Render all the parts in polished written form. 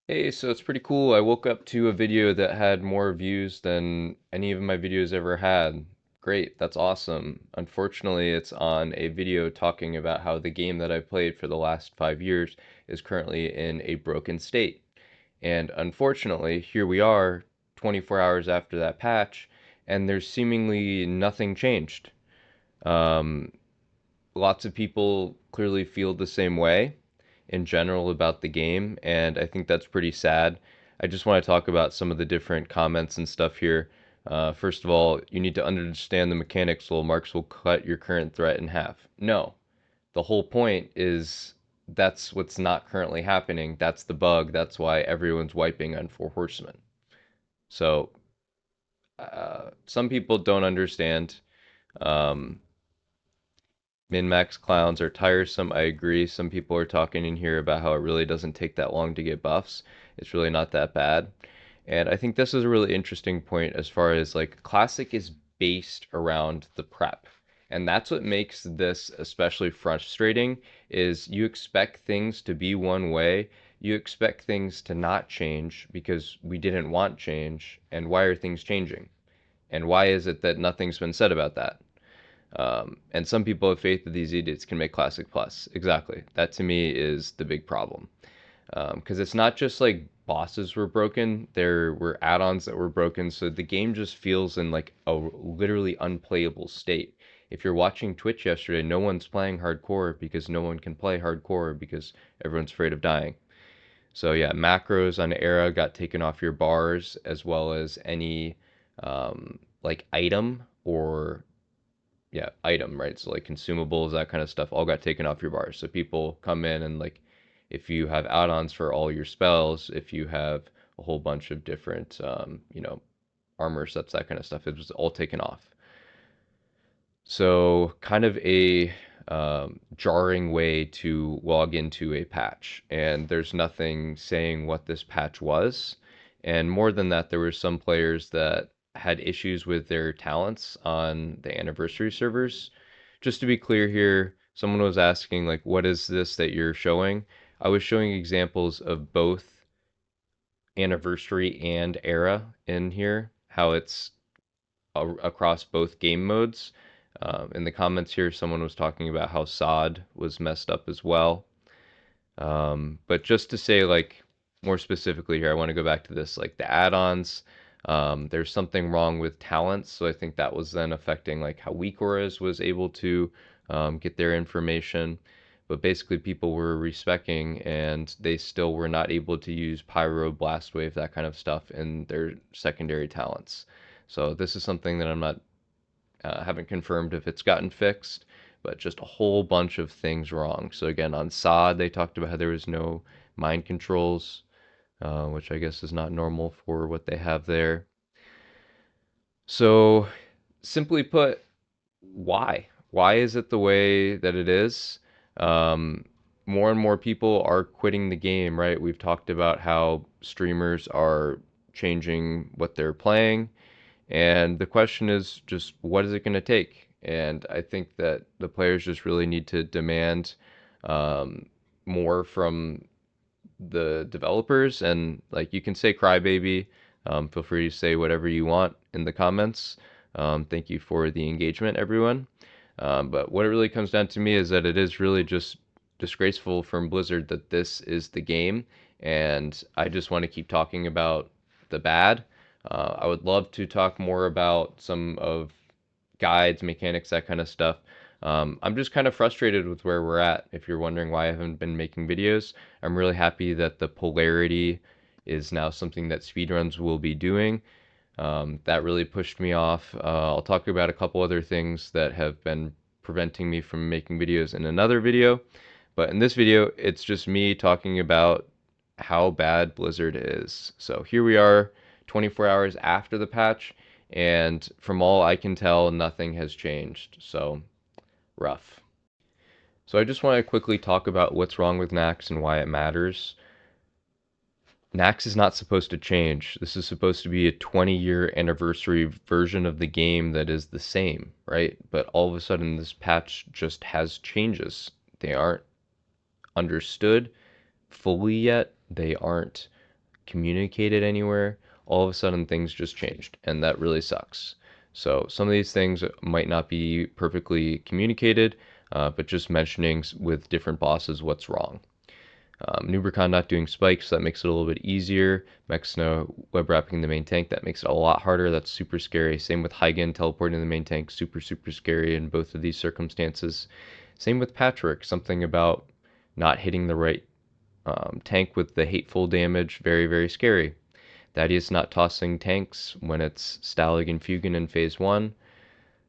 Hey, so it's pretty cool. I woke up to a video that had more views than any of my videos ever had. Great, that's awesome. Unfortunately, it's on a video talking about how the game that I've played for the last 5 years is currently in a broken state. And unfortunately, here we are, 24 hours after that patch, and there's seemingly nothing changed. Um, Lots of people clearly feel the same way in general about the game, and I think that's pretty sad. I just want to talk about some of the different comments and stuff here. First of all, you need to understand the mechanics. Little marks will cut your current threat in half. No, the whole point is that's what's not currently happening. That's the bug. That's why everyone's wiping on Four Horsemen. So some people don't understand. Um, Min-max clowns are tiresome. I agree. Some people are talking in here about how it really doesn't take that long to get buffs. It's really not that bad. And I think this is a really interesting point as far as like Classic is based around the prep. And that's what makes this especially frustrating is you expect things to be one way. You expect things to not change because we didn't want change. And why are things changing? And why is it that nothing's been said about that? And some people have faith that these idiots can make Classic Plus. Exactly. That to me is the big problem. Because it's not just like bosses were broken, there were add-ons that were broken, so the game just feels in like a literally unplayable state. If you're watching Twitch yesterday, no one's playing hardcore because no one can play hardcore because everyone's afraid of dying. So yeah, macros on Era got taken off your bars as well as any like item or yeah, item, right? So like consumables, that kind of stuff, all got taken off your bars. So people come in and like, if you have add-ons for all your spells, if you have a whole bunch of different, armor sets, that kind of stuff, it was all taken off. So kind of a jarring way to log into a patch, and there's nothing saying what this patch was. And more than that, there were some players that had issues with their talents on the anniversary servers. Just to be clear here, someone was asking like, what is this that you're showing? I was showing examples of both anniversary and era in here, how it's across both game modes. In the comments here, someone was talking about how SOD was messed up as well. But just to say, like, more specifically here, I want to go back to this, like the add-ons. There's something wrong with talents, so I think that was then affecting like how weak auras was able to get their information. But basically, people were respecing, and they still were not able to use Pyro, Blast Wave, that kind of stuff in their secondary talents. So this is something that I'm not haven't confirmed if it's gotten fixed, but just a whole bunch of things wrong. So again, on SOD, they talked about how there was no mind controls, which I guess is not normal for what they have there. So simply put, why? Why is it the way that it is? Um, More and more people are quitting the game, right? We've talked about how streamers are changing what they're playing. And the question is just what is it going to take? And I think that the players just really need to demand um, more from the developers. And like you can say crybaby, feel free to say whatever you want in the comments. Thank you for the engagement, everyone. But what it really comes down to me is that it is really just disgraceful from Blizzard that this is the game. And I just want to keep talking about the bad. I would love to talk more about some of guides, mechanics, that kind of stuff. I'm just kind of frustrated with where we're at. If you're wondering why I haven't been making videos, I'm really happy that the polarity is now something that speedruns will be doing. That really pushed me off. I'll talk about a couple other things that have been preventing me from making videos in another video. But in this video, it's just me talking about how bad Blizzard is. So here we are, 24 hours after the patch, and from all I can tell, nothing has changed. So rough. So I just want to quickly talk about what's wrong with Naxx and why it matters. Naxx is not supposed to change. This is supposed to be a 20-year anniversary version of the game that is the same, right? But all of a sudden, this patch just has changes. They aren't understood fully yet. They aren't communicated anywhere. All of a sudden, things just changed, and that really sucks. So some of these things might not be perfectly communicated, but just mentioning with different bosses what's wrong. Nubricon not doing spikes, that makes it a little bit easier. Mexna web wrapping the main tank, that makes it a lot harder. That's super scary. Same with Hygen teleporting the main tank, super, super scary in both of these circumstances. Same with Patchwork, something about not hitting the right tank with the hateful damage, very, very scary. Thaddeus not tossing tanks when it's Stalag and Fugan in phase 1.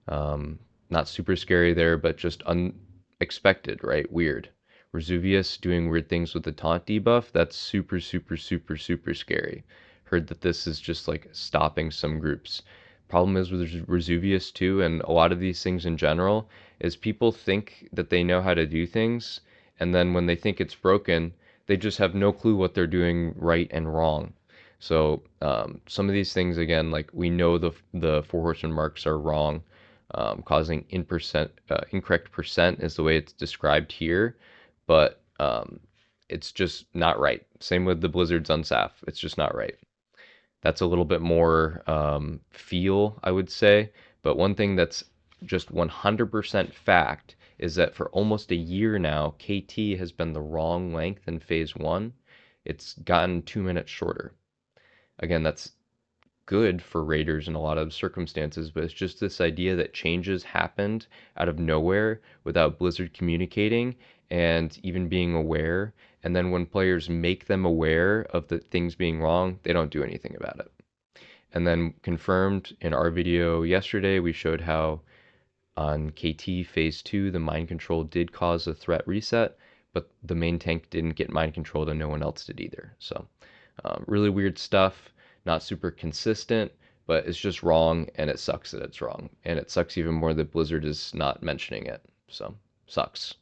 Not super scary there, but just unexpected, right? Weird. Resuvius doing weird things with the taunt debuff, that's super, super, super, super scary. Heard that this is just like stopping some groups. Problem is with Resuvius too, and a lot of these things in general, is people think that they know how to do things, and then when they think it's broken, they just have no clue what they're doing right and wrong. So some of these things, again, like we know the four horseman marks are wrong, causing incorrect percent is the way it's described here, but it's just not right. Same with the Blizzard's Unsaf. It's just not right. That's a little bit more feel, I would say. But one thing that's just 100% fact is that for almost a year now, KT has been the wrong length in phase 1. It's gotten 2 minutes shorter. Again, that's good for raiders in a lot of circumstances, but it's just this idea that changes happened out of nowhere without Blizzard communicating and even being aware. And then when players make them aware of the things being wrong, they don't do anything about it. And then confirmed in our video yesterday, we showed how on KT phase 2, the mind control did cause a threat reset, but the main tank didn't get mind controlled and no one else did either. So really weird stuff, not super consistent, but it's just wrong and it sucks that it's wrong. And it sucks even more that Blizzard is not mentioning it. So, sucks.